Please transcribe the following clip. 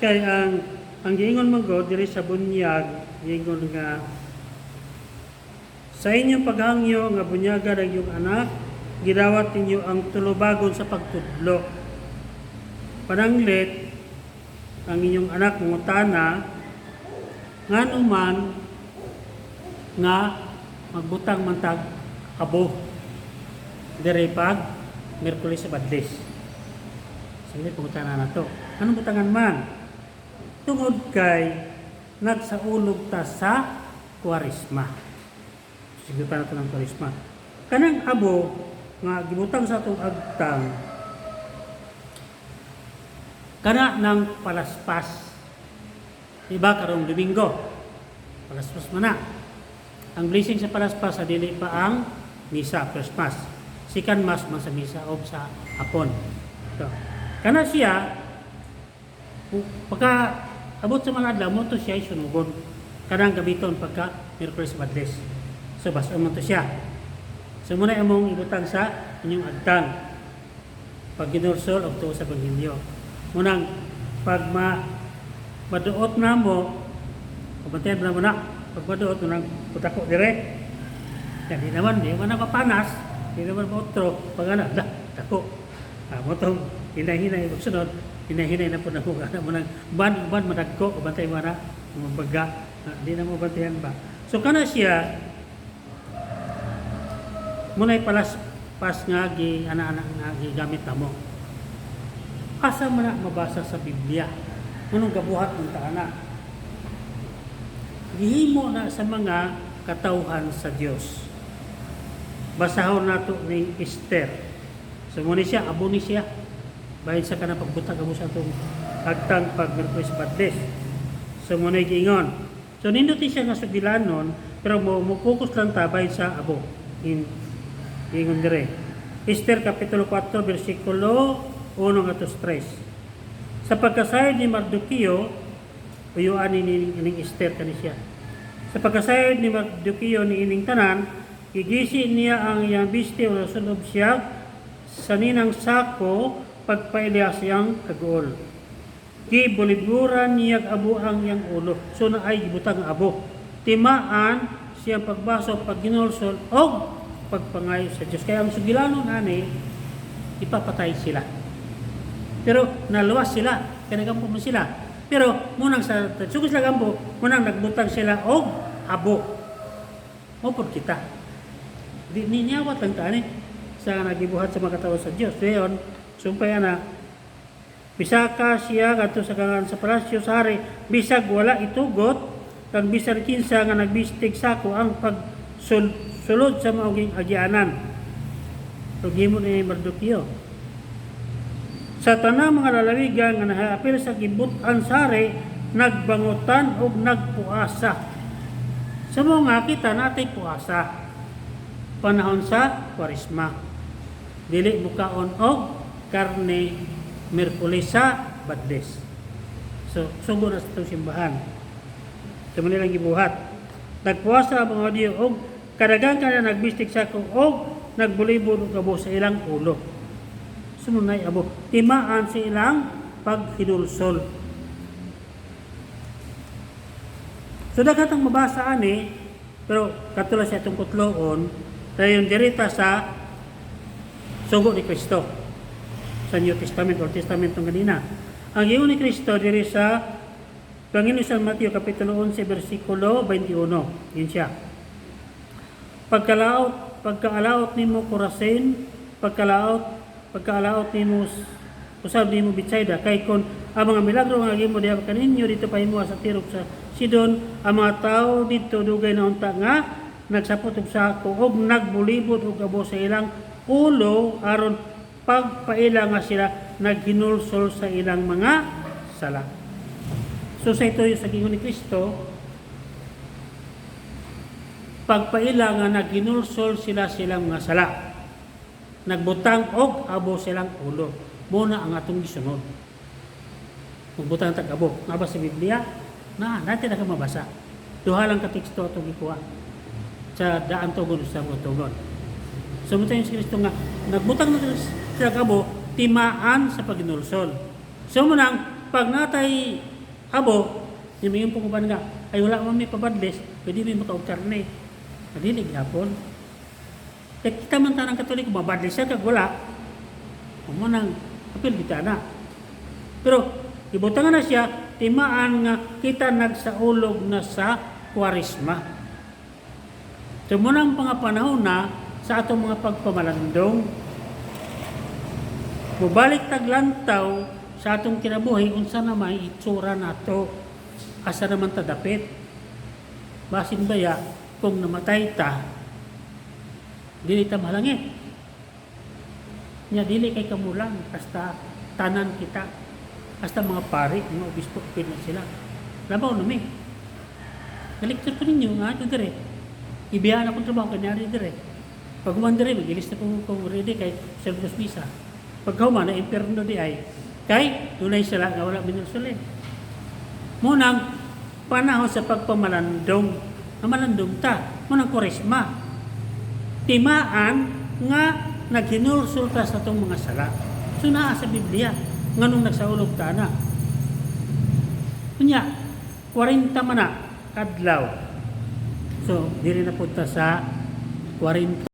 Kay ang giingon man God diri sa bunyag, giingon nga sa inyong paghangyo nga bunyaga ang iyong anak, gidawat ninyo ang tulubagon sa pagtudlo. Pananglit ang inyong anak mangutana nganuman nga magbutang man tag abo diri pag Miyerkules sa Badles. Sige, pangutana na to. Anong butangan man? Tungod kay nagsaulog ta sa Kwaresma. Sige pa na ito ng Kwaresma. Kanang abo nga gibutang sa atong agtang kana ng palaspas. Diba karong Domingo? Palaspas man na. Ang blessing sa palaspas sa dili pa ang misa, first mass. Second mass man sa misa o sa hapon. So, kana siya pagka abot sa mga adlaw mo to siya sunugon. Kanang gabiton pagka Miyerkules Badles. So bas mo to siya. So muna imong ibutang sa inyong agtang. Pag ginursol og tuo sa Ebanghelyo. Munang pag maduot na mo, pabantayan mo na, pag maduot mo nang putako dire. Yan, di naman napapanas, di naman mautro, pag ano, tako. Mo itong hinahinay, sunod, hinahinay na po na kung ano mo nang ban madagko, pabantay mo na, mabaga, di na mo bantayan ba. So kana siya, muna'y palaspas nga, anak-anak nga, gamit na mo. Asa man na mabasa sa Biblia. Anong gabuhat ng taana? Gihimo na sa mga katawhan sa Dios. Basahon nato ni Esther. So muna siya, abo ni siya. Bahin sa kanang pagbutang abo sa itong agtang pag Miyerkules Badles. So muna giingon. So nindot siya nga sugilanon, pero mo focus lang ta bahin sa abo. Giingon dire. Esther Kapitulo 4, versikulo 1-3. Sa pagkasayod ni Mardukio, uyuan ni ining Esther kanisya. Sa pagkasayod ni Mardukio ni ining tanan, gigisi niya ang iyang biste o sunob siya sa ninang sako pagpailya siyang kagool. Gibuliburan niya abo ang iyang ulo. So na ay gibutang abo. Timaan siyang pagbaso, pagginulsol o pagpangayo sa Diyos. Kaya ang sugilanon ani, ipapatay sila. Pero naluwas sila, kaya nagampo mo sila. Pero munang sa sugos lang gampo, munang nagbutang sila og abo. Mopod kita. Di ninyawat lang ta ni sa nagibuhat sa mga katawhan sa Dios. Dayon, sumpay na bisaka siya kadto sa kangan sa palasyo sa hari, bisag wala itugot, kag bisan kinsa nga nagbistig sako ang pagsulod sa mauging agianan. Tugimo ni Mardukio. Sa tanang mga lalawigan nga nahaapil sa gibutan sari, nagbangutan og nagpuasa. Sa mga kita natay puasa. Panahon sa Kwaresma. Dili mukaon og karne Miyerkules sa Badles. So sugo na sa itong simbahan. Sa manilang gibuhat. Nagpuasa ang mga diyo og kadagang ka na nagbistik sa kong og nagbulibod og abo sa ilang ulo. Sununay abo, timaan sa ilang paghinulsol. So dagatang mabasa ani, pero katulad sa itong kutloon, dayon dirita sa sugo ni Kristo sa New Testament o Testament ng ganina. Ang giingon ni Kristo diri sa Panginoon sa Mateo Kapitulo 11 versikulo 21. Yun siya. Pagkaalaot nimo Corazin, pagkaalaot nimo usab nimo Betsaida, kay kon ang mga milagro nga gimo diha kaninyo dito pahimo sa tirok sa Sidon, ang mga tao dito dugay na unta nga nagsapot og sako og nagbulibot og abo sa ilang ulo aron pagpaila nga sila naghinulsol sa ilang mga sala. So sa ito sa giingon ni Kristo, pagpaila nga naghinulsol sila silang mga sala. Nagbutang og abo silang ulo. Muna ang atong gisunod. Magbutang tag abo. Nga ba sa Biblia? Dati na ka mabasa. Duha lang ka teksto atong gikuha. Sa daan tugon sa tugon. Sumutay si Kristo nga, nagbutang na sila abo, timaan sa paghinulsol. So munang, pag natay Abo, yung mga panguban nga, ay wala man may pabadlis, pwede may makaog karne. Nadilig yapon. Kaya kita man tanang Katoliko, mabadlis siya kag wala. Amo nang apil kita na. Pero ibutangan na siya, timaan nga kita nagsaulog na sa Kwaresma. So munang mga panahon na sa atong mga pagpamalandong, mubalik taglantaw sa atong kinabuhi, unsa na may itsura nato, asa naman tadapit. Basin baya, kung namatay ta, dili ta malangit. Nya dili kay kamulang, hasta tanan kita, hasta mga pari, mga obispo, pila sila. Labaw na may. Naliktor ko ninyo, nga, ito dire. Ibiyahan akong trabaho, kanyari dire. Pag human dire, mag-ilis na kung ready kay Service Misa. Pag human, na imperno di ay, kay tunay sila nga wala binusulin. Munang panahon sa pagpamalandong, na malandong ta, munang Kwaresma. Timaan nga naghinulsulta sa itong mga sala. So naa sa Biblia, nga nung nagsaulog ta na. Kunya, 40 man na, kadlaw. So, diri na punta sa 40